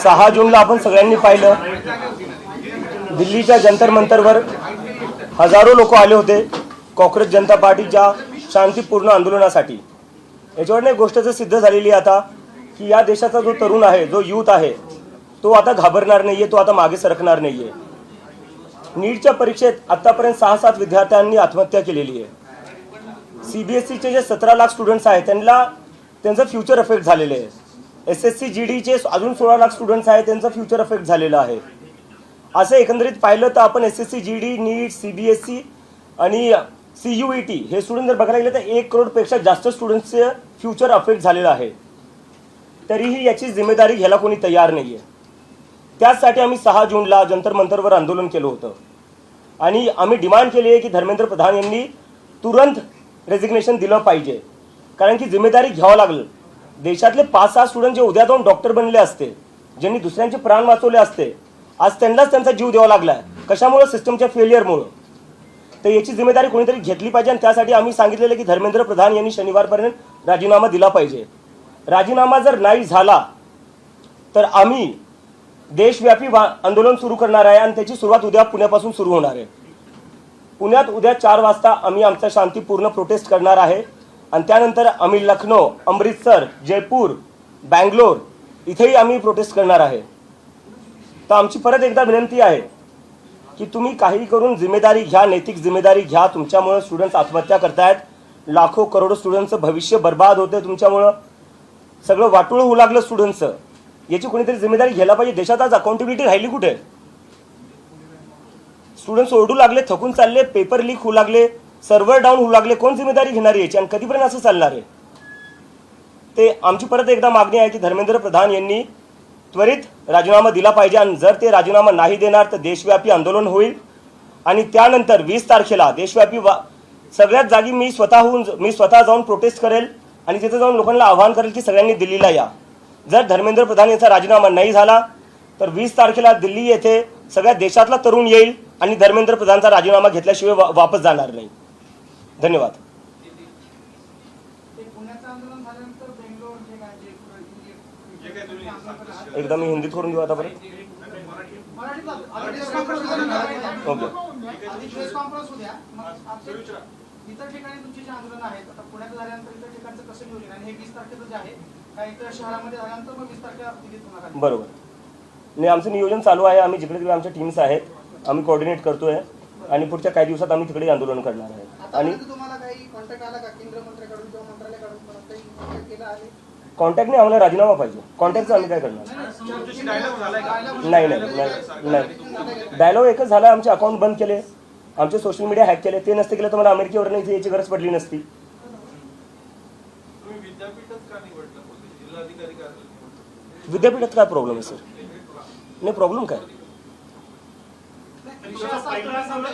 6 जूनला आपण सगळ्यांनी पाहिलं, दिल्लीच्या जंतर मंतरवर हजारो लोक आले होते काँग्रेस जनता पार्टीच्या शांतीपूर्ण आंदोलनासाठी। याच्यावर एक गोष्ट सिद्ध झालेली आहे आता की या देशाचा जो तरुण आहे, जो यूथ आहे, तो आता घाबरणार नाहीये, तो आता मागे सरकणार नाहीये। नीटच्या परीक्षेत आतापर्यंत 6-7 विद्यार्थ्यांनी आत्महत्या केलेली आहे। सीबीएसईचे जे 17 लाख स्टुडंट्स आहेत त्यांचं फ्युचर अफेक्ट झालेले आहे। एसएससी जीडीचे अजून 16 लाख स्टुडंट्स आहेत, त्यांचं फ्युचर अफेक्ट झालेलं आहे। असं एकंदरीत पाहिलं तर आपण एसएससी जीडी, नीट, सीबीएसई आणि सीयूईटी हे स्टुडंट जर बघायला गेले तर 1 करोडपेक्षा जास्त स्टुडंट्सचे फ्युचर अफेक्ट झालेलं आहे। तरीही याची जिम्मेदारी घ्यायला कोणी तयार नाहीये। त्यासाठी आम्ही 6 जूनला जंतर मंतरवर आंदोलन केलं होतं आणि आम्ही डिमांड केली आहे की धर्मेंद्र प्रधान यांनी तुरंत रेजिग्नेशन दिलं पाहिजे, कारण की जिम्मेदारी घ्यावं लागेल। देशातले 5-6 स्टुडंट जे उद्या जाऊन डॉक्टर बनले असते, ज्यांनी दुसऱ्यांचे प्राण वाचवले असते, आज त्यांनाच त्यांचा जीव द्यावा लागलाय। कशामुळे? सिस्टमच्या फेलियरमुळे। तर याची जिम्मेदारी कोणीतरी घेतली पाहिजे आणि त्यासाठी आम्ही सांगितलेलं की धर्मेंद्र प्रधान यांनी शनिवारपर्यंत राजीनामा दिला पाहिजे। राजीनामा जर नाही झाला तर आम्ही देशव्यापी आंदोलन सुरू करणार आहे आणि त्याची सुरुवात उद्या पुण्यापासून सुरू होणार आहे। पुण्यात उद्या 4 वाजता आम्ही आमचा शांतीपूर्ण प्रोटेस्ट करणार आहे आणि त्यानंतर आम्ही लखनौ, अमृतसर, जयपूर, बँगलोर इथेही आम्ही प्रोटेस्ट करणार आहे। तर आमची परत एकदा विनंती आहे की तुम्ही काही करून जिम्मेदारी घ्या, नैतिक जिम्मेदारी घ्या। तुमच्यामुळे स्टुडंट्स आत्महत्या करतायत, लाखो करोडो स्टुडंट्सचं भविष्य बर्बाद होते, तुमच्यामुळे सगळं वाटोळ होऊ लागलं स्टुडंट्सचं। याची कोणीतरी जिम्मेदारी घ्यायला पाहिजे। देशात आज अकाउंटेबिलिटी राहिली कुठे? स्टुडंट्स ओरडू लागले, थकून चालले, पेपर लीक होऊ लागले, सर्व्हर डाऊन होऊ लागले। कोण जिम्मेदारी घेणार याची आणि कधीपर्यंत असं चालणार आहे? ते आमची परत एकदा मागणी आहे की धर्मेंद्र प्रधान यांनी त्वरित राजीनामा दिला पाहिजे आणि जर ते राजीनामा नाही देणार तर देशव्यापी आंदोलन होईल आणि त्यानंतर 20 तारखेला देशव्यापी सगळ्याच जागी मी स्वतः जाऊन प्रोटेस्ट करेल आणि तिथे जाऊन लोकांना आवाहन करेल की सगळ्यांनी दिल्लीला या। जर धर्मेंद्र प्रधान यांचा राजीनामा नाही झाला तर 20 तारखेला दिल्ली येथे सगळ्या देशातला तरुण येईल आणि धर्मेंद्र प्रधानचा राजीनामा घेतल्याशिवाय वापस जाणार नाही। धन्यवाद। एकदा मी हिंदीत करून देऊ आता परत। ओके। इतर ठिकाणी तुमची जी आंदोलन आहेत आता पुण्यात झाल्यानंतर इतर ठिकाणचं कसं नियोजन आणि हे 20 तारखेचं जे आहे काही इतर शहरामध्ये झाल्यानंतर मग 20 तारखेला दिल्लीत होणार? बरोबर नाही, आमचं नियोजन चालू आहे। आम्ही जिकडे तिकडे आमच्या टीम्स आहेत, आम्ही कोऑर्डिनेट करतोय आणि पुढच्या काही दिवसात आम्ही तिकडे आंदोलन करणार आहे। आणि तुम्हाला काही कॉन्टॅक्ट आला का केंद्र मंत्र्याकडून किंवा मंत्रालयाकडून काही कॉन्टॅक्ट केला आहे? कॉन्टॅक्ट नाही, आम्हाला राजीनामा पाहिजे। कॉन्टॅक्टचं आम्ही काय करणार? नाही नाही नाही, डायलॉग एकच झाला, आमचे अकाउंट बंद केले, आमचे सोशल मीडिया हॅक केले। ते नसते केलं तर मला अमेरिकेवर नाही याची गरज पडली नसती। विद्यापीठात काय प्रॉब्लेम आहे सर? नाही प्रॉब्लेम काय?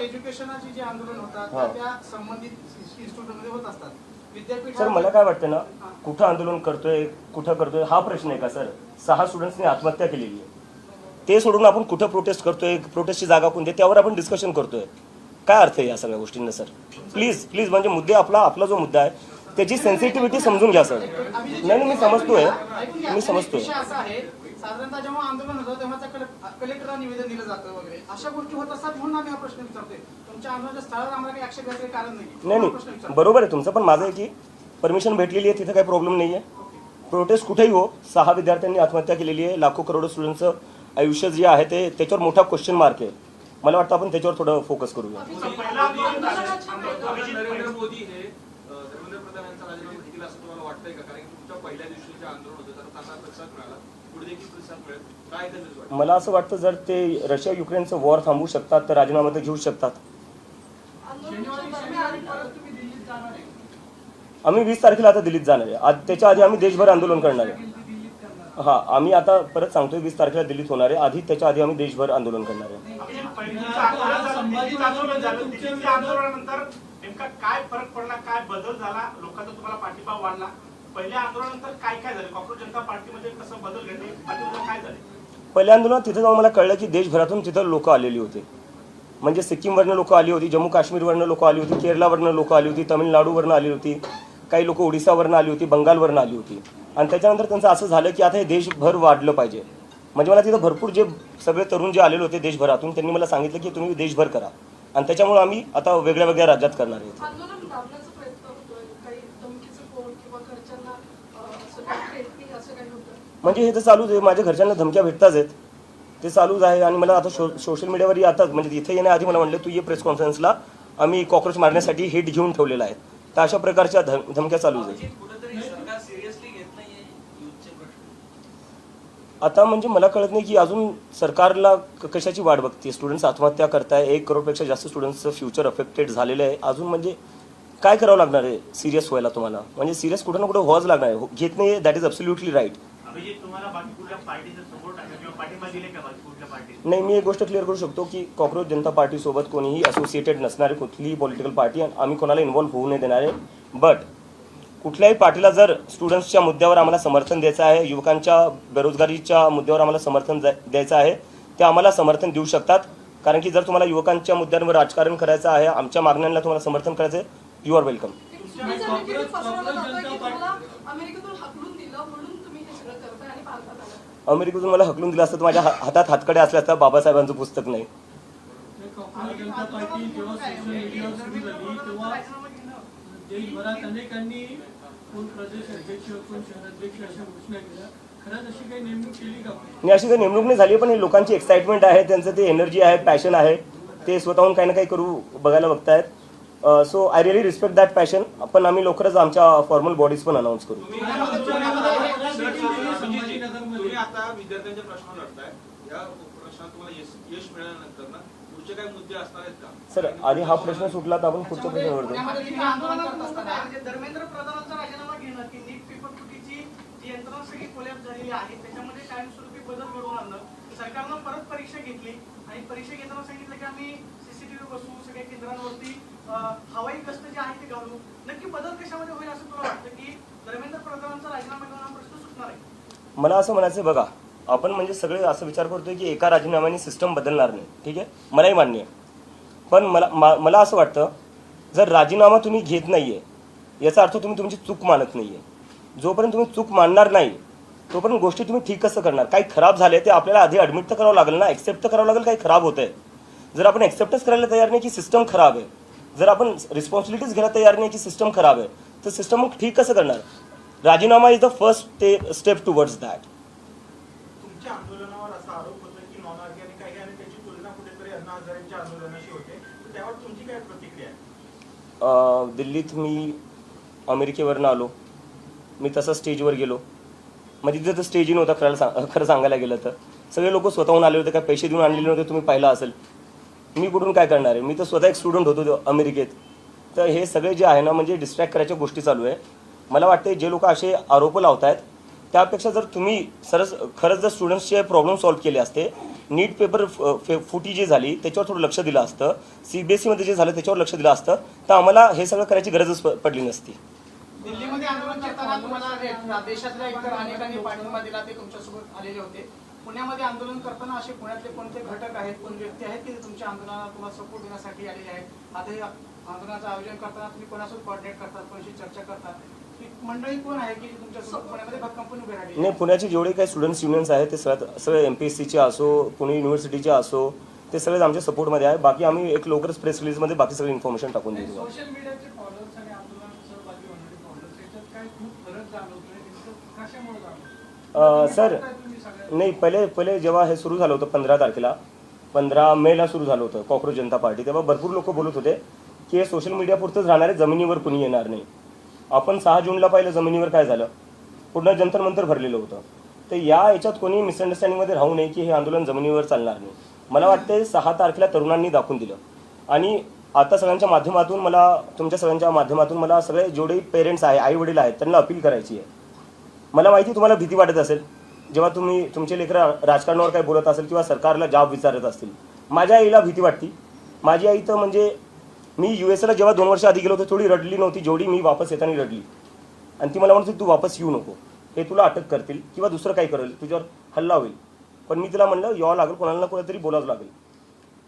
एज्युकेशनची जी आंदोलन होतात त्या संबंधित इन्स्टिट्यूटमध्ये होत असतात। विद्यापीठ सर मला काय वाटतं ना, कुठं आंदोलन करतोय कुठं करतोय हा प्रश्न आहे का सर? 6 स्टुडंट्सनी आत्महत्या केलेली आहे, ते सोडून आपण कुठं प्रोटेस्ट करतोय, प्रोटेस्टची जागा कोणती, त्यावर आपण डिस्कशन करतोय। काय अर्थ आहे या सगळ्या गोष्टींना सर? प्लीज प्लीज म्हणजे मुद्दे आपला जो मुद्दा आहे त्याची सेन्सिटिव्हिटी समजून घ्या सर। नाही मी समजतोय, मी समजतोय। साधारणतः जेव्हा आंदोलन होतं तेव्हा कलेक्टरला निवेदन दिलं जातं वगैरे अशा गोष्टी होत असतात म्हणून आम्ही हा प्रश्न विचारतोय। तुमच्या आंदोलनाच्या स्थळावर आम्हाला काही आक्षेप घ्यायचं कारण नाही। नाही बरोबर आहे तुमचं, पण माझं आहे की परमिशन भेटलेली आहे, तिथे काही प्रॉब्लेम नाही आहे। प्रोटेस्ट कुठेही हो, 6 विद्यार्थ्यांनी आत्महत्या केलेली आहे, लाखो करोडो स्टुडंट्सचं आयुष्य जे आहे ते त्याच्यावर मोठा क्वेश्चन मार्क आहे। मला वाटतं आपण त्याच्यावर थोडं फोकस करूया। नरेंद्र मोदी हे धर्मेंद्र प्रधान यांचा राजीनामा घेतील असं तुम्हाला वाटतंय का? कारण की तुमच्या पहिल्या दिवशीचे आंदोलन होतं तर त्यांना प्रतिसाद मिळाला, पुढे देखील प्रतिसाद मिळेल, काय एकंदरीत वाटतं? मला असं वाटतं जर ते रशिया युक्रेनचं वॉर थांबवू शकतात तर राजीनामा तर घेऊ शकतात। आम्ही 20 तारखेला आता दिल्लीत जाणार आहे, त्याच्या आधी आम्ही देशभर आंदोलन करणार आहे। हां आम्ही आता परत सांगतोय 20 तारखेला दिल्लीत होणार आहे, आधी त्याच्या आधी आम्ही देशभर आंदोलन करणार आहे। नेमका काय फरक पडला, काय बदल झाला, लोकांचा तुम्हाला पाठिंबा वाढला? पहिल्या आंदोलनानंतर काय काय झालं? काँग्रेस जनता पार्टीमध्ये कसं बदल घडले, काय झाले? पहिल्या आंदोलनात तिथे जाऊन मला कळलं की देशभरातून तिथं लोक आलेली होती, म्हणजे सिक्कीमवरनं लोक आली होती, जम्मू काश्मीरवरनं लोक आली होती, केरळवरनं लोक आली होती, तमिळनाडूवरनं आली होती, काही लोक ओडिसावरनं आली होती, बंगालवरनं आली होती। आणि त्याच्यानंतर त्यांचं असं झालं की आता हे देशभर वाढलं पाहिजे, म्हणजे मला तिथं भरपूर जे सगळे तरुण जे आलेले होते देशभरातून त्यांनी मला सांगितलं की तुम्ही देशभर करा आणि त्याच्यामुळे आम्ही आता वेगळ्या वेगळ्या राज्यात करणार आहे. आंदोलन दाबण्याचा प्रयत्न होतोय, काही धमकीचं फोन किंवा घरच्यांना असं काही थ्रेटनिंग असं काही होतं? म्हणजे हे तर चालूच आहे, माझ्या घरच्यांना धमक्या भेटताच आहेत, ते चालूच आहे. आणि मला आता सोशल मीडियावर आताच म्हणजे इथे येण्याआधी मला म्हणलं तू ये प्रेस कॉन्फरन्सला, आम्ही कॉक्रोच मारण्यासाठी हिट घेऊन ठेवलेला आहे. तर अशा प्रकारच्या धमक्या चालूच आहेत. कुठेतरी सरकार सिरियसली घेत नाहीये युथचे प्रश्न. आता म्हणजे मला कळत नाही की अजून सरकारला कशाची वाट बघते. स्टुडंट्स आत्महत्या करताय, 1 करोडपेक्षा जास्त स्टुडंट्सचं फ्युचर अफेक्टेड झालेलं आहे. अजून म्हणजे काय करावं लागणार आहे सिरियस व्हायला तुम्हाला? म्हणजे सिरियस कुठं ना कुठं व्हावंच लागणार आहे. घेत नाही, that is absolutely right. Abhijit, तुम्हाला बाकी कुठल्या पार्टीचा सपोर्ट आहे किंवा पाठिंबा दिले का बाकी कुठल्या पार्टी? नाही, मी एक गोष्ट क्लिअर करू शकतो की कॉक्रोच जनता पार्टीसोबत कोणीही असोसिएटेड नसणारे कुठलीही पॉलिटिकल पार्टी आम्ही कोणाला इन्व्हॉल्व्ह होऊ नाही देणार आहे. बट कुठल्याही पार्टीला जर स्टुडंट्सच्या मुद्द्यावर आम्हाला समर्थन द्यायचं आहे, युवकांच्या बेरोजगारीच्या मुद्द्यावर आम्हाला समर्थन द्यायचं आहे, ते आम्हाला समर्थन देऊ शकतात. कारण की जर तुम्हाला युवकांच्या मुद्द्यांवर राजकारण करायचं आहे, आमच्या मागण्यांना तुम्हाला समर्थन करायचं आहे, यू आर वेलकम. अमेरिकेतून हाकलून दिलं म्हणून तुम्ही हे सगळं करताय आणि भारतात आलात. अमेरिकेतून मला हकलून दिलं असतं तर माझ्या हातात हातकडे असल्या असता बाबासाहेबांचं पुस्तक नाही. कॉक्रोच जनता पार्टी जेव्हा सोशल मीडियावर सुरू झाली तेव्हा देशभरात अनेकांनी कोण प्रदेश अध्यक्ष कोण शहराध्यक्ष अशा घोषणा केल्या. खरंच अशी काही नेमणूक केली का? आणि अशी काही नेमणूक नाही झाली, पण हे लोकांची एक्साइटमेंट आहे, त्यांचं ते एनर्जी आहे, पॅशन आहे, ते स्वतःहून काही ना काही करू बघायला बघतायत. So I really respect that passion. पण आम्ही लवकरच आमच्या फॉर्मल बॉडीज पण अनाऊन्स करू. तुम्ही आता विद्यार्थ्यांच्या प्रश्न लढताय, या प्रश्नात तुम्हाला यश मिळाल्यानंतर ना पुढचे काही मुद्दे असणार आहेत का? सर, आधी हा प्रश्न सुटला तर आपण पुढच्या प्रश्नावर जाऊ. पुण्यामध्ये तुम्ही आंदोलन करत असताना म्हणजे धर्मेंद्र प्रधानांचा राजीनामा घेणं की नीट पेपर फुटीची जी यंत्रणा सगळी कोलॅप्स झालेली आहे त्याच्यामध्ये कायमस्वरूपी बदल घडवून आणणं, सरकारनं परत परीक्षा घेतली आणि परीक्षा घेताना सांगितलं की आम्ही सीसीटीव्ही बसवू, सगळ्या केंद्रांवरती हवाई गस्त जे आहे ते घालू. नक्की बदल कशामध्ये होईल असं तुला वाटतं की धर्मेंद्र प्रधानांचा राजीनामा घेऊन हा प्रश्न सुटणार आहे? मला असं म्हणायचं आहे, बघा आपण म्हणजे सगळे असं विचार करतोय की एका राजीनाम्याने सिस्टम बदलणार नाही, ठीक आहे, मलाही मान्य आहे. पण मला असं वाटतं जर राजीनामा तुम्ही घेत नाहीये याचा अर्थ तुम्ही तुमची चूक मानत नाहीये. जोपर्यंत तुम्ही चूक मानणार नाही तोपर्यंत गोष्टी तुम्ही ठीक कसं करणार? काही खराब झाले ते आपल्याला आधी ॲडमिट तर करावं लागेल ना, एक्सेप्ट तर करावं लागेल काही खराब होत आहे. जर आपण एक्सेप्टच करायला तयार नाही की सिस्टम खराब आहे, जर आपण रिस्पॉन्सिबिलिटीज घ्यायला तयार नाही की सिस्टम खराब आहे, तर सिस्टम मग ठीक कसं करणार? राजीनामा is the first step towards that. तुमच्या आंदोलनावर असा आरोप होतो की नॉन ऑर्गॅनिक आहे आणि त्याची तुलना कुठेतरी अण्णा हजारेंच्या आंदोलनाशी होते. त्यावर तुमची काय प्रतिक्रिया आहे? दिल्लीत मी अमेरिकेवरनं आलो, मी तसं स्टेजवर गेलो, म्हणजे तिथं तर स्टेजही नव्हता खरं सांगायला गेलं तर. सगळे लोक स्वतःहून आले होते, काय पैसे देऊन आणलेले नव्हते, तुम्ही पाहिलं असेल. मी कुठून काय करणार आहे? मी तर स्वतः एक स्टुडंट होतो अमेरिकेत. तर हे सगळे जे आहे ना म्हणजे डिस्ट्रॅक्ट करायच्या गोष्टी चालू आहे. मला वाटते जे लोक असे आरोप लावत आहेत त्यापेक्षा जर तुम्ही खरंच जर स्टुडंट्सचे प्रॉब्लेम सॉल्व्ह केले असते, नीट पेपर फुटी जी झाली त्याच्यावर थोडं लक्ष दिलं असतं, CBSE जे झालं त्याच्यावर लक्ष दिलं असतं, तर आम्हाला हे सगळं करायची गरजच पडली नसती. दिल्लीमध्ये आंदोलन करताना तुम्हाला देशातल्या इतर अनेकांनी पाठिंबा दिला, ते तुमच्यासोबत आलेले होते. पुण्यामध्ये आंदोलन करताना असे पुण्यातले कोणते घटक आहेत, कोण व्यक्ती आहेत की तुमच्या आंदोलनाला तुम्हाला सपोर्ट देण्यासाठी आलेले आहेत? आता हे आंदोलनाचं आयोजन करताना तुम्ही कोणासोबत कोऑर्डिनेट करतात, कोणाशी चर्चा करतात? ही मंडळी कोण आहे की तुमच्यासोबत पुण्यामध्ये भक्कमपणे उभे राहिली? नाही, पुण्याचे जेवढे काही स्टुडंट्स युनियन्स आहेत ते सगळे MPSCचे असो, पुणे युनिव्हर्सिटीचे असो, ते सगळेच आमच्या सपोर्टमध्ये आहे. बाकी आम्ही एक लवकरच प्रेस रिलीजमध्ये बाकी सगळी इन्फॉर्मेशन टाकून देऊ. सोशल मीडियाचे फॉलोअर्स आणि आंदोलनात सहभागी होणारे फॉलोअर्स याच्यात काय खूप फरक जाणवतोय, कशामुळे जाणवतो? सर, नाही, पहिले जेव्हा हे सुरू झालं होतं 15 तारखेला, 15 मेला सुरू झालं होतं कॉक्रोच जनता पार्टी, तेव्हा भरपूर लोक बोलत होते की हे सोशल मीडियापुरतंच राहणार आहे, जमिनीवर कुणी येणार नाही. आपण 6 जूनला पाहिलं जमिनीवर काय झालं, पूर्ण जंतर मंतर भरलेलं होतं. तर याच्यात कोणी मिसअंडरस्टँडिंगमध्ये राहू नये की हे आंदोलन जमिनीवर चालणार नाही. मला वाटते 6 तारखेला तरुणांनी दाखवून दिलं. आणि आता सगळ्यांच्या माध्यमातून तुमच्या सगळ्यांच्या माध्यमातून मला सगळे जेवढे पेरेंट्स आहे, आई वडील आहेत, त्यांना अपील करायची आहे. मला माहिती तुम्हाला भीती वाटत असेल जेव्हा तुम्ही तुमचे लेकरं राजकारणावर काय बोलत असेल किंवा सरकारला जाब विचारत असतील. माझ्या आईला भीती वाटते. माझी आई तर म्हणजे मी USAला जेव्हा 2 वर्ष आधी गेलो होतो थोडी रडली नव्हती जेवढी मी वापस येताना रडली. आणि ती मला म्हणते तू वापस येऊ नको, हे तुला अटक करतील किंवा दुसरं काही करेल, तुझ्यावर हल्ला होईल. पण मी तिला म्हणलं यावं लागेल, कोणाला ना कोणातरी बोलावं लागेल.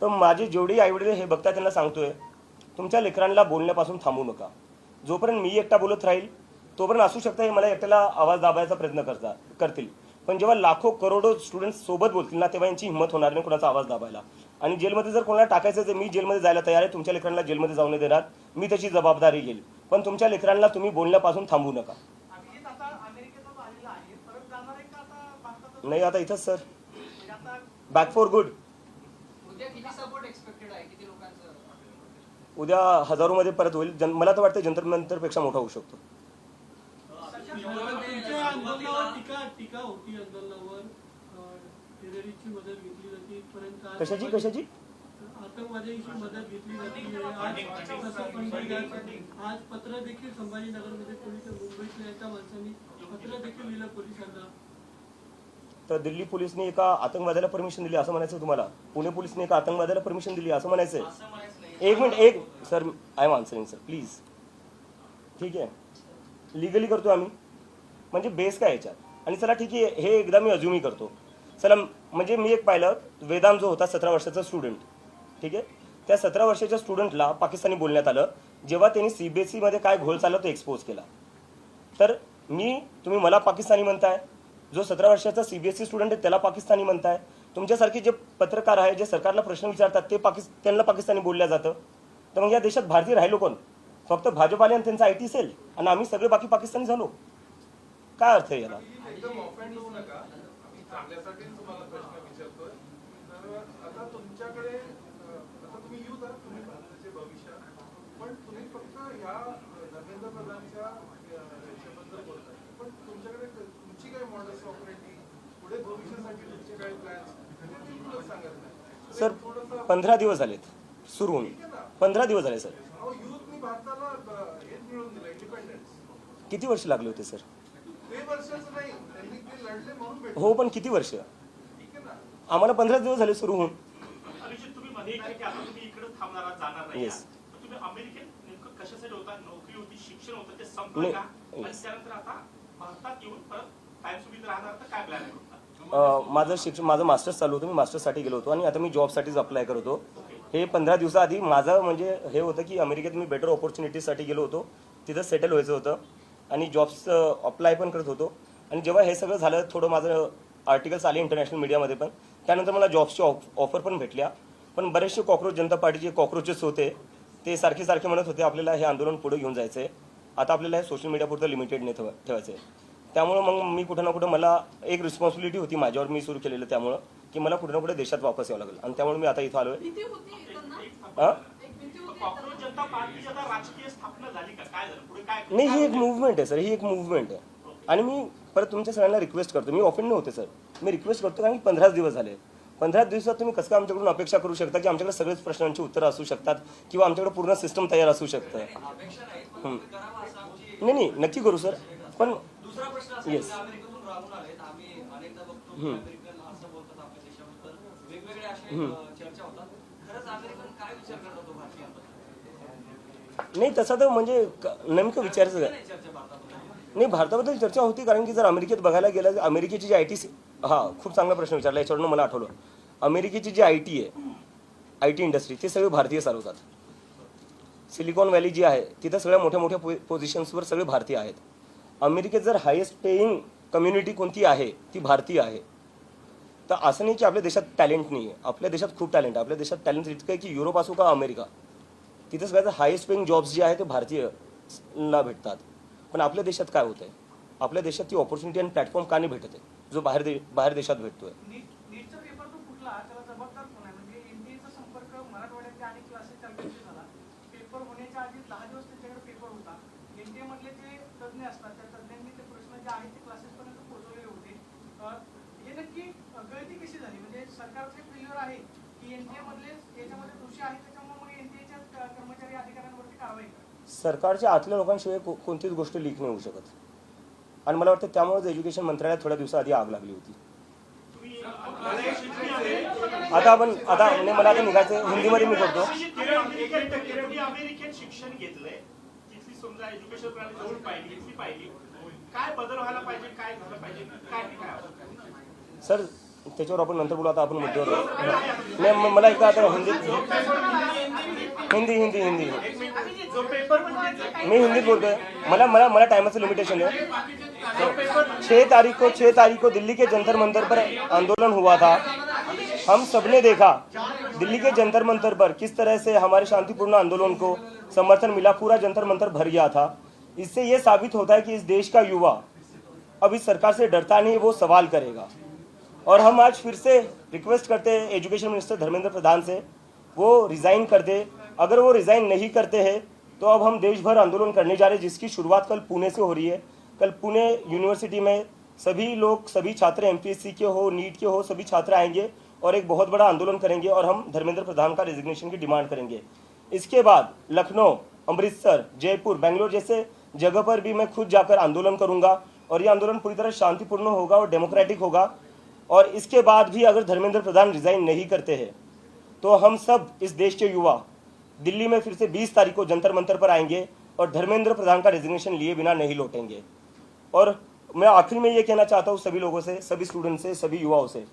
तर माझे जेवढे आईवडील हे बघता त्यांना सांगतोय तुमच्या लेकरांना बोलण्यापासून थांबू नका. जोपर्यंत मी एकटा बोलत राहील तोपर्यंत असू शकतं हे मला एकट्याला आवाज दाबायचा प्रयत्न करतील, पण जेव्हा लाखो करोडो स्टुडंट्स सोबत बोलतील ना तेव्हा यांची हिंमत होणार नाही कोणाचा आवाज दाबायला. आणि जेलमध्ये जर कोणाला टाकायचं तर मी जेलमध्ये जायला तयार आहे, तुमच्या लेकरांना जेलमध्ये जाऊ नाही देणार, मी त्याची जबाबदारी घेईल. पण तुमच्या लेकरांना तुम्ही बोलण्यापासून थांबू नका. अभिजित आता अमेरिकेतच आलेला आहे, परत जाणार आहे का आता भारतात? नाही आता इथंच सर, म्हणजे आता बॅक फॉर गुड. उद्या किती सपोर्ट एक्सपेक्टेड आहे, किती लोकांचं? उद्या हजारोमध्ये परत होईल. मला तर वाटतं जंतर मंतरपेक्षा मोठा होऊ शकतो. तुमच्या आंदोलनावर टीका होती, आंदोलनावर टेररिस्टची मदत घेतली जाते इथपर्यंत. कशाची आतंकवाद्यांची मदत घेतली जाते. आज पत्र देखील संभाजीनगरमध्ये पोलीस, मुंबईतल्या एका माणसांनी पत्र देखील लिहिलं पोलिसांना. तर दिल्ली पोलिसने एका आतंकवाद्याला परमिशन दिली असं म्हणायचं तुम्हाला? पुणे पोलिसने एका आतंकवाद्याला परमिशन दिली असं म्हणायचंय? एक minute sir, I am answering sir please. ठीक आहे, लिगली करतो आम्ही, म्हणजे बेस काय याच्यात? आणि चला ठीक आहे, हे एकदा मी अज्युमी करतो. चला म्हणजे मी एक पाहिलं, वेदांत जो होता 17 वर्षाचा स्टुडंट, ठीक आहे, त्या 17 वर्षाच्या स्टुडंटला पाकिस्तानी बोलण्यात आलं जेव्हा त्यांनी CBSE मध्ये काय घोळ चालला तो एक्सपोज केला. तर तुम्ही मला पाकिस्तानी म्हणताय, जो 17 वर्षाचा CBSE स्टुडंट आहे त्याला पाकिस्तानी म्हणताय. तुमच्यासारखे जे पत्रकार आहे, जे सरकारला प्रश्न विचारतात ते त्यांना पाकिस्तानी बोलल्या जातं. तर मग या देशात भारतीय राहिलो कोण? फक्त भाजपाले आणि त्यांचा IT सेल, आणि आम्ही सगळे बाकी पाकिस्तानी झालो. काय अर्थ आहे याला? एकदम ऑफेंड होऊ नका, आम्ही चांगल्यासाठीच तुम्हाला प्रश्न विचारतोय. तर आता तुमच्याकडे आता तुम्ही युथ आहात, तुम्ही भारताचे भविष्य, पण तुम्ही फक्त ह्या धर्मेंद्र प्रधानच्या याच्याबद्दल बोलताय, पण तुमच्याकडे तुमची काय मॉडेल्स ऑपरेटिंग, पुढे भविष्यासाठी तुमचे काय प्लॅन्स ते बिलकुलच सांगत नाही सर. 15 दिवस झालेत सुरू होऊन, 15 दिवस झाले सर. युथनी भारताला हेच मिळवून दिलं, इंडिपेंडन्स. किती वर्ष लागले होते सर? 3 वर्षाचं नाही, त्यांनी ते लढले म्हणून भेटले. हो, पण किती वर्ष? ठीक आहे ना. आम्हाला 15 दिवस झाले सुरू होऊन. अभिजित, तुम्ही मध्ये की आता तुम्ही इकडे थांबणार आहात, जाणार नाही. Yes. तुम्ही अमेरिकेत नेमकं कशासाठी होता? नोकरी होती, शिक्षण होतं, ते संपलं का? आणि त्यानंतर आता भारतात येऊन परत कायमस्वरूपी राहणार तर काय प्लॅन आहे? माझं मास्टर्स चालू होतं, मी मास्टर्ससाठी गेलो होतो आणि आता मी जॉबसाठीच अप्लाय करत होतो. हे 15 दिवसाआधी माझं म्हणजे हे होतं की अमेरिकेत मी बेटर ऑपॉर्च्युनिटीसाठी गेलो होतो, तिथं सेटल व्हायचं होतं आणि जॉब्स अप्लाय पण करत होतो. आणि जेव्हा हे सगळं झालं, थोडं माझं आर्टिकल्स आले इंटरनॅशनल मीडियामध्ये पण, त्यानंतर मला जॉब्सची ऑफर पण भेटल्या. पण बरेचसे कॉक्रोच जनता पार्टीचे कॉक्रोचेस होते, ते सारखे म्हणत होते आपल्याला हे आंदोलन पुढे घेऊन जायचं आहे, आता आपल्याला हे सोशल मीडियापुरतं लिमिटेड नाही ठेवायचं आहे. त्यामुळं मग मी कुठं ना कुठं मला एक रिस्पॉन्सिबिलिटी होती माझ्यावर, मी सुरू केलेलं, त्यामुळं की मला कुठं ना कुठे देशात वापस यावं लागेल. आणि त्यामुळे मी आता इथं आलो आहे. भीती होती येताना? हां, एक भीती होती कॉक्रोच जनता पार्टीची आता राजकीय स्थापना झाली का? काय झालं पुढे? काय नाही, ही एक मुवमेंट आहे सर, ही एक मुवमेंट आहे. आणि मी परत तुमच्या सगळ्यांना रिक्वेस्ट करतो, मी ऑफेंड नाही होते सर, मी रिक्वेस्ट करतो कारण की 15 दिवस झाले. 15 दिवसात तुम्ही कसं काय आमच्याकडून अपेक्षा करू शकता की आमच्याकडे सगळेच प्रश्नांची उत्तरं असू शकतात किंवा आमच्याकडे पूर्ण सिस्टम तयार असू शकतं? नाही, नक्की करू सर. पण दुसरा प्रश्न असा येस, अमेरिकेतून राहून आलेत आम्ही, अनेकदा बघतो अमेरिकन असं बोलतात आपल्या देशाबद्दल, वेगवेगळे असे चर्चा होतात. खरंच अमेरिकन काय विचार करतात भारतीयांबद्दल? नाही तसा तर म्हणजे नेमकं विचारायचं काय? चर्चा भारताबद्दल नाही, भारताबद्दल चर्चा होती कारण की जर अमेरिकेत बघायला गेलं, अमेरिकेची जी IT, खूप चांगला प्रश्न विचारला, याच्यावरून मला आठवलं. अमेरिकेची जी IT आहे, IT इंडस्ट्री, ते सगळे भारतीय चालवतात. सिलिकॉन व्हॅली जी आहे तिथं सगळ्या मोठ्या पोझिशन्सवर सगळे भारतीय आहेत. अमेरिकेत जर हायेस्ट पेईंग कम्युनिटी कोणती आहे ती भारतीय आहे. तर असं नाही की आपल्या देशात टॅलेंट नाही आहे, आपल्या देशात खूप टॅलेंट आहे. आपल्या देशात टॅलेंट इतकं आहे की युरोप असो का अमेरिका, तिथं सगळ्यात हायेस्ट पेईंग जॉब्स जे आहे ते भारतीयला भेटतात. पण आपल्या देशात काय होतंय? आपल्या देशात ती ऑपॉर्च्युनिटी आणि प्लॅटफॉर्म का नाही भेटत आहे जो बाहेर देशात भेटतोय? नीटचा पेपर तो फुटला, त्याला जबाबदार कोण आहे? म्हणजे NTA चा संपर्क मराठवाड्यातल्या अनेक क्लासेस चालवायचे झाला. पेपर होण्याच्या आधी 10 दिवस त्यांच्याकडे पेपर होता. NTA मधले जे तज्ज्ञ असतात त्या तज्ज्ञांनी ते प्रश्न जे आहेत ते क्लासेसपर्यंत पोहोचवलेले होते. हे नक्की गळती कशी झाली? म्हणजे सरकारचे फेल्युअर आहे की NTA मधले याच्यामध्ये दोषी आहेत, त्याच्यामुळे मग NTA कर्मचारी अधिकाऱ्यांवरती कारवाई करा? सरकारच्या आतल्या लोकांशिवाय कोणतीच गोष्ट लीक नाही होऊ शकत. आणि मला वाटतं त्यामुळेच एज्युकेशन मंत्रालयात थोड्या दिवसाआधी आग लागली होती. आता मला आता निघायचं, हिंदीमध्ये मी करतो. अमेरिकेत शिक्षण घेतलंय, तिथली समजा एज्युकेशन प्रणाली जवळ पाहिली, काय बदल व्हायला पाहिजे, काय झालं पाहिजे, काय सर त्याच्यावर आपण नंतर बोलू. आता आपण मुद्द्यावर नाही, मला एकदा आता हिंदी मी हिंदीत बोलतोय. मला टायमाचं लिमिटेशन आहे. 6 तारीख को दिल्ली के जंतर मंतर पर आंदोलन हुआ था। हम सबने देखा दिल्ली के जंतर मंतर पर किस तरह से हमारे शांतिपूर्ण आंदोलन को समर्थन मिला, पूरा जंतर मंतर भर गया था। इससे ये साबित होता है कि इस देश का युवा अब इस सरकार से डरता नहीं, वो सवाल करेगा। और हम आज फिर से रिक्वेस्ट करते हैं एजुकेशन मिनिस्टर धर्मेंद्र प्रधान से, वो रिजाइन कर दे। अगर वो रिजाइन नहीं करते हैं तो अब हम देश भर आंदोलन करने जा रहे हैं, जिसकी शुरुआत कल पुणे से हो रही है। कल पुणे यूनिवर्सिटी में सभी लोग, सभी छात्र एमपीएससी के हो, नीट के हो, सभी छात्र आएंगे और एक बहुत बड़ा आंदोलन करेंगे और हम धर्मेंद्र प्रधान का रेजिग्नेशन की डिमांड करेंगे। इसके बाद लखनऊ, अमृतसर, जयपुर, बेंगलोर जैसे जगह पर भी मैं खुद जाकर आंदोलन करूंगा और ये आंदोलन पूरी तरह शांतिपूर्ण होगा और डेमोक्रेटिक होगा। और इसके बाद भी अगर धर्मेंद्र प्रधान रिजाइन नहीं करते हैं तो हम सब इस देश के युवा दिल्ली में फिर से 20 तारीख को जंतर मंतर पर आएंगे और धर्मेंद्र प्रधान का रेजिग्नेशन लिए बिना नहीं लौटेंगे। और मैं आखिर में ये कहना चाहता हूँ सभी लोगों से, सभी स्टूडेंट से, सभी युवाओं से,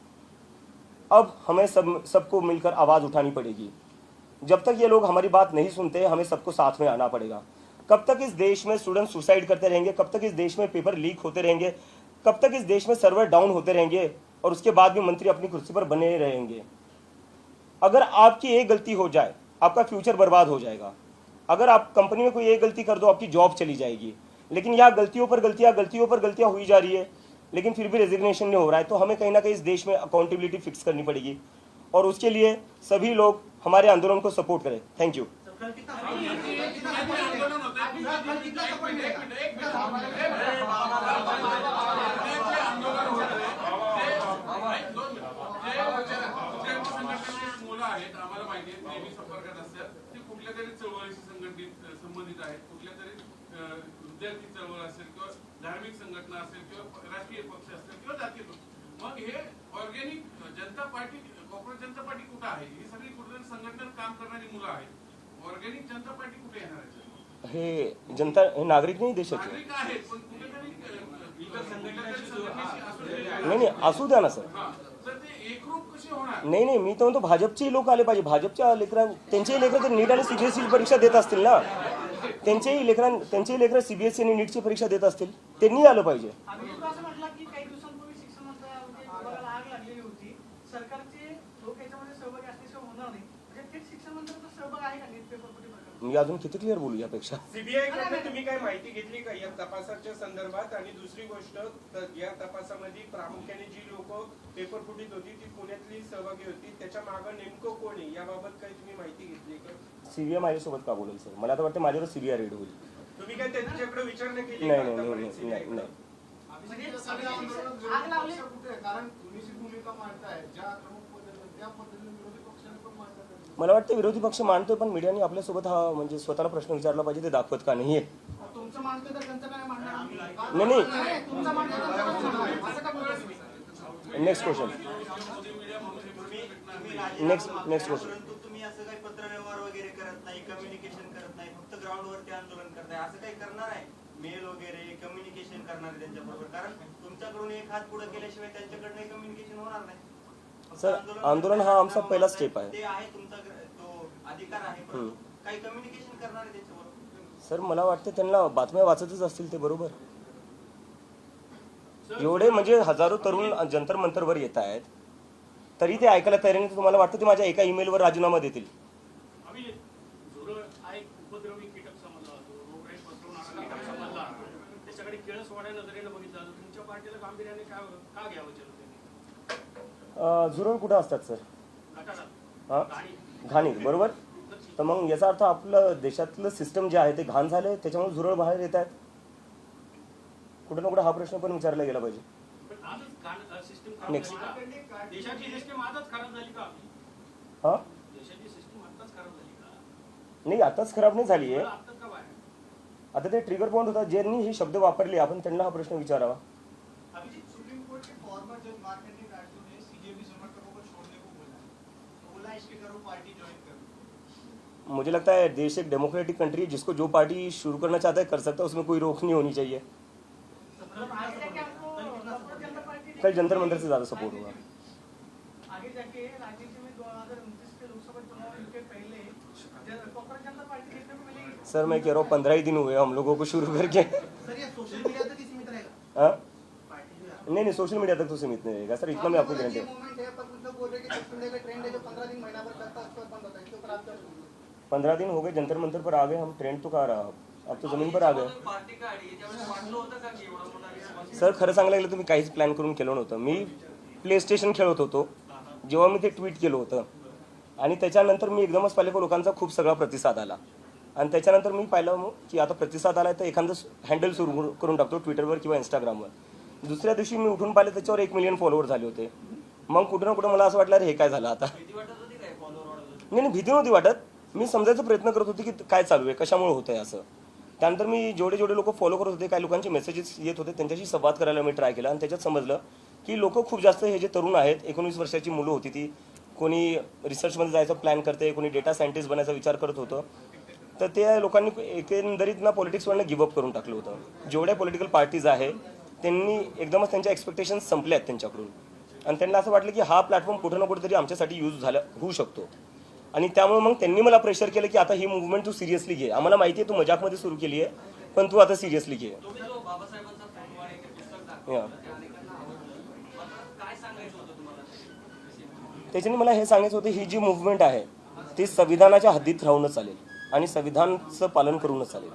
अब हमें सबको मिलकर आवाज़ उठानी पड़ेगी। जब तक ये लोग हमारी बात नहीं सुनते, हमें सबको साथ में आना पड़ेगा। कब तक इस देश में स्टूडेंट सुसाइड करते रहेंगे, कब तक इस देश में पेपर लीक होते रहेंगे, कब तक इस देश में सर्वर डाउन होते रहेंगे और उसके बाद भी मंत्री अपनी कुर्सी पर बने रहेंगे। अगर आपकी एक गलती हो जाए, आपका फ्यूचर बर्बाद हो जाएगा। अगर आप कंपनी में कोई एक गलती कर दो, आपकी जॉब चली जाएगी। लेकिन यहाँ गलतियों पर गलतियाँ हुई जा रही है, लेकिन फिर भी रेजिग्नेशन नहीं हो रहा है। तो हमें कहीं ना कहीं इस देश में अकाउंटेबिलिटी फिक्स करनी पड़ेगी और उसके लिए सभी लोग हमारे आंदोलन को सपोर्ट करें। Thank you. मुलं आहेत, आम्हाला माहिती आहे, नेहमी संपर्कात असतात, ते कुठल्या तरी चळवळीशी संबंधित आहेत, कुठल्या तरी विद्यार्थी चळवळ असेल किंवा धार्मिक संघटना असेल किंवा राजकीय पक्ष असेल किंवा जातीय पक्ष। मग हे ऑर्गॅनिक जनता पार्टी, कॉर्पोरेट जनता पार्टी कुठं आहे? ही सगळी कुठेतरी संघटनेत काम करणारी मुलं आहेत। ऑर्गॅनिक जनता पार्टी कुठे येणार आहे? हे जनता, हे नागरिक नाही देशाचे, नागरिक आहेत पण कुठेतरी इतर संघटनेशी नाही असू द्या ना सर। तर ते एकरूप कसे होणार? नाही, मी तर म्हणतो भाजपचे लोक आले पाहिजे। भाजपच्या त्यांचेही लेकरं तर नीट आणि सीबीएसई परीक्षा देत असतील ना, त्यांचेही लेकरं सीबीएसई आणि नीटची परीक्षा देत असतील, त्यांनी आलं पाहिजे। आम्ही असं म्हटलं की काही दिवसांपूर्वी शिक्षण मंत्रालयाला आग लागलेली होती, सरकारचे लोक याच्यामध्ये सहभागी असल्याशिवाय होणार नाही। म्हणजे थेट शिक्षण मंत्र्यांचा सहभाग आहे का नीट पेपर फुटी प्रकरणात? मी अजून किती क्लिअर बोलू यापेक्षा? सीबीआय कडनं तुम्ही काय माहिती घेतली का या तपासाच्या संदर्भात? आणि दुसरी गोष्ट, या तपासामध्ये प्रामुख्याने जी लोक पेपर फुटीत होती ती पुण्यातली सहभागी होती, त्याच्या मागे नेमकं कोण आहे याबाबत काही तुम्ही माहिती घेतली का? सीबीआय माझ्यासोबत का बोलेल सर? मला तर वाटतं माझ्यावर सीबीआय रेड होईल। तुम्ही काय त्यांच्याकडे विचारणा केली? नाही। आग लावली कारण तुम्ही जी भूमिका मांडताय, ज्या प्रमुख पद्धतीने त्या पद्धतीने विरोधी पक्षाने पण मांडतात। मला वाटतं विरोधी पक्ष मांडतोय, पण मीडियाने आपल्यासोबत हा म्हणजे स्वतःला प्रश्न विचारला पाहिजे, ते दाखवत का नाहीये? तुमचं मानतोय तर त्यांचं काय मांडणार? नाही। तुमचं मानतोय तर त्यांचं मांडणार. असं का बोलता तुम्ही? Next question. Next question. परंतु तुम्ही असं काही पत्रव्यवहार वगैरे करत नाही, कम्युनिकेशन करत नाही, फक्त ग्राउंडवरती आंदोलन करताय, असं काही करणार आहे? मेल वगैरे कम्युनिकेशन करणार आहे त्यांच्याबरोबर? कारण तुमच्याकडून एक हात पुढे केल्याशिवाय त्यांच्याकडनं कम्युनिकेशन होणार नाही। सर, आंदोलन हा आमचा पहिला स्टेप आहे। ते आहे तुमचा तो अधिकार आहे, परंतु काही कम्युनिकेशन करणार आहे त्याच्याबरोबर? सर, मला वाटतं त्यांना बातम्या वाचतच असतील ते, बरोबर? एवढे म्हणजे हजारो तरुण जंतर मंतरवर येत आहेत तरी ते ऐकायला तयार नाही। तुम्हाला वाटतं ते माझ्या एका ईमेलवर राजीनामा देतील? आम्ही झुरळ हा एक उपद्रवी कीटक समजला जातो, रोगराई पसरवणारा कीटक समजला जातो, त्याच्याकडे केळसवाड्या नजरेनं बघितलं जातं। तुमच्या पार्टीला गांभीर्याने का घ्यावं जनतेने? झुरळ कुठं असतात सर? गटारात, हां, घाणीत, बरोबर? तर मग याचा अर्थ आपलं देशातलं सिस्टम जे आहे ते घाण झालंय, त्याच्यामुळे झुरळ बाहेर येत आहेत। कुठं ना कुठं हा प्रश्न पण विचारला गेला पाहिजे। पण आजच सिस्टम खराब Next. झाली का? देशाची सिस्टम आजच खराब झाली का? हां, देशाची सिस्टम आताच खराब झाली का? नाही, आताच खराब नाही झाली आहे। आताच का बाहेर? आता ते ट्रिगर पॉइंट होता, ज्यांनी हे शब्द वापरले आपण त्यांना हा प्रश्न विचारावा। अभिजीत, सुप्रीम कोर्ट के फॉर्मर जज मार्केटिंग राजू ने सीजेपी समर्थकों को छोड़ने को बोला, तो बोला इसके करो पार्टी ज्वाइन करो। मुझे लगता है देश एक डेमोक्रेटिक कंट्री है, जिसको जो पार्टी शुरू करना चाहता है कर सकता है, उसमें कोई रोक नहीं होनी चाहिए। आगे जाके आपको कॉर्पोरेट जनता पार्टी कल जंतर मंतर से ज़्यादा सपोर्ट होगा। आगे जाके राजनीति में 2029 के लोकसभा चुनाव के पहले कॉर्पोरेट जनता पार्टी देखने को मिलेगी। सर, मैं कह रहा हूँ 15 ही दिन हुए हम लोगों को शुरू करके। सर, ये सोशल मीडिया तक ही सीमित रहेगा? हाँ नहीं नहीं सोशल मीडिया तक तो सीमित नहीं रहेगा सर, इतना मैं आपको गारंटी। 15 दिन हो गए जंतर मंतर पर आ गए हम, ट्रेंड तो कहाँ रहा, अब तो जमीन पर आ गए सर. खरं सांगायला गेलं तर मी काहीच प्लॅन करून केलं नव्हतं. मी प्ले स्टेशन खेळत होतो जेव्हा मी ते ट्विट केलं होतं, आणि त्याच्यानंतर मी एकदमच पाहिलं की लोकांचा खूप सगळा प्रतिसाद आला, आणि त्याच्यानंतर मी पाहिलं मग की आता प्रतिसाद आला तर एखादं हँडल सुरू करून टाकतो ट्विटरवर किंवा इंस्टाग्रामवर. दुसऱ्या दिवशी मी उठून पाहिलं त्याच्यावर 1 मिलियन फॉलोअर झाले होते. मग कुठं ना कुठं मला असं वाटलं अरे हे काय झालं आता. नाही भीती नव्हती वाटत, मी समजायचा प्रयत्न करत होते की काय चालू आहे, कशामुळे होतंय असं. त्यानंतर मी जेवढे लोक फॉलो करत होते, काही लोकांचे मेसेजेस येत होते, त्यांच्याशी संवाद करायला मी ट्राय केला, आणि त्याच्यात समजलं की लोक खूप जास्त हे जे तरुण आहेत, 19 वर्षाची मुलं होती ती, कोणी रिसर्चमध्ये जायचा प्लॅन करते, कोणी डेटा सायंटिस्ट बनायचा विचार करत होतं. तर त्या लोकांनी एकंदरीत ना पॉलिटिक्सवरनं गिवअप करून टाकलं होतं. जेवढ्या पॉलिटिकल पार्टीज आहे त्यांनी एकदमच त्यांच्या एक्सपेक्टेशन्स संपल्या आहेत त्यांच्याकडून, आणि त्यांना असं वाटलं की हा प्लॅटफॉर्म कुठं ना कुठेतरी आमच्यासाठी यूज होऊ शकतो. आणि त्यामुळे मग त्यांनी मला प्रेशर केलं की आता ही मुवमेंट तू सिरियसली घे, आम्हाला माहिती आहे तू मजाकमध्ये सुरू केली आहे, पण तू आता सिरियसली घे. त्याच्याने मला हे सांगायचं होतं, ही जी मुवमेंट आहे ती संविधानाच्या हद्दीत राहूनच चालेल आणि संविधानाचं पालन करूनच चालेल.